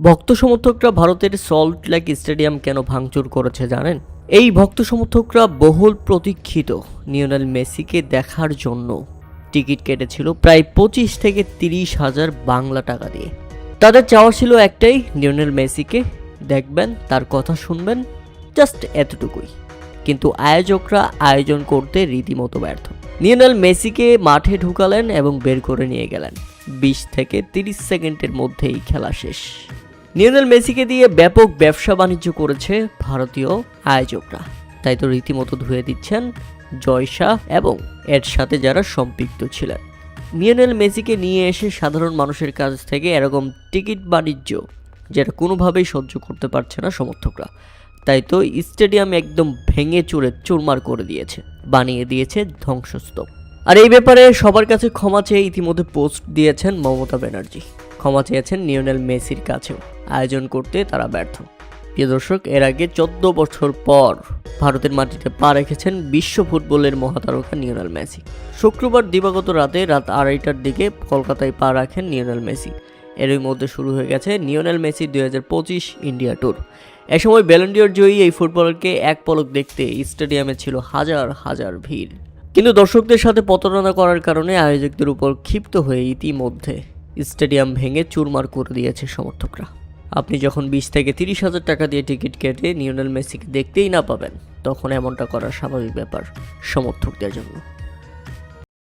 ভক্ত সমর্থকরা ভারতের সল্ট লেক স্টেডিয়াম কেন ভাঙচুর করেছে জানেন? এই ভক্ত সমর্থকরা বহুল প্রতীক্ষিত লিওনেল মেসিকে দেখার জন্য টিকিট কেটেছিল প্রায় 25 থেকে 30 হাজার বাংলা টাকা দিয়ে। তাদের চাওয়া ছিল একটাই, লিওনেল মেসিকে দেখবেন, তার কথা শুনবেন, জাস্ট এতটুকুই। কিন্তু আয়োজকরা আয়োজন করতে রীতিমতো ব্যর্থ। লিওনেল মেসিকে মাঠে ঢুকালেন এবং বের করে নিয়ে গেলেন। 20 থেকে 30 সেকেন্ডের মধ্যেই খেলা শেষ। লিওনেল মেসিকে দিয়ে ব্যাপক ব্যবসা বাণিজ্য করেছে ভারতীয় আয়োজকরা, তাই তো রীতিমতো ধুয়ে দিচ্ছেন জয় শাহ এবং এর সাথে যারা সম্পৃক্ত ছিলেন। লিওনেল মেসিকে নিয়ে এসে সাধারণ মানুষের কাছ থেকে এরকম টিকিট বাণিজ্য যেটা কোনোভাবেই সহ্য করতে পারছে না সমর্থকরা, তাই তো স্টেডিয়াম একদম ভেঙে চুরে চুরমার করে দিয়েছে, বানিয়ে দিয়েছে ধ্বংসস্তূপ। আর এই ব্যাপারে সবার কাছে ক্ষমা চেয়ে ইতিমধ্যে পোস্ট দিয়েছেন মমতা ব্যানার্জি। ক্ষমা চেয়েছেন লিওনেল মেসির কাছেও, আয়োজন করতে তারা ব্যর্থ। প্রিয় দর্শক, এর আগে 14 বছর পর ভারতের মাটিতে পা রেখেছেন বিশ্ব ফুটবলের মহাতারকা লিওনেল মেসি। শুক্রবার দিবাগত রাতে রাত 2:30টার দিকে কলকাতায় পা রাখেন লিওনেল মেসি। এরই মধ্যে শুরু হয়ে গেছে লিওনেল মেসি 2025 ইন্ডিয়া ট্যুর। এ সময় ব্যালন ডি'র জয়ী এই ফুটবলারকে এক পলক দেখতে স্টেডিয়ামে ছিল হাজার হাজার ভিড়। কিন্তু দর্শকদের সাথে প্রতারণা করার কারণে আয়োজকদের উপর ক্ষিপ্ত হয়ে ইতিমধ্যে স্টেডিয়াম ভেঙে চুরমার করে দিয়েছে সমর্থকরা। আপনি যখন 20 থেকে 30 হাজার টাকা দিয়ে টিকিট কেটে লিওনেল মেসিকে দেখতেই না পাবেন, তখন এমনটা করা স্বাভাবিক ব্যাপার সমর্থকদের জন্য।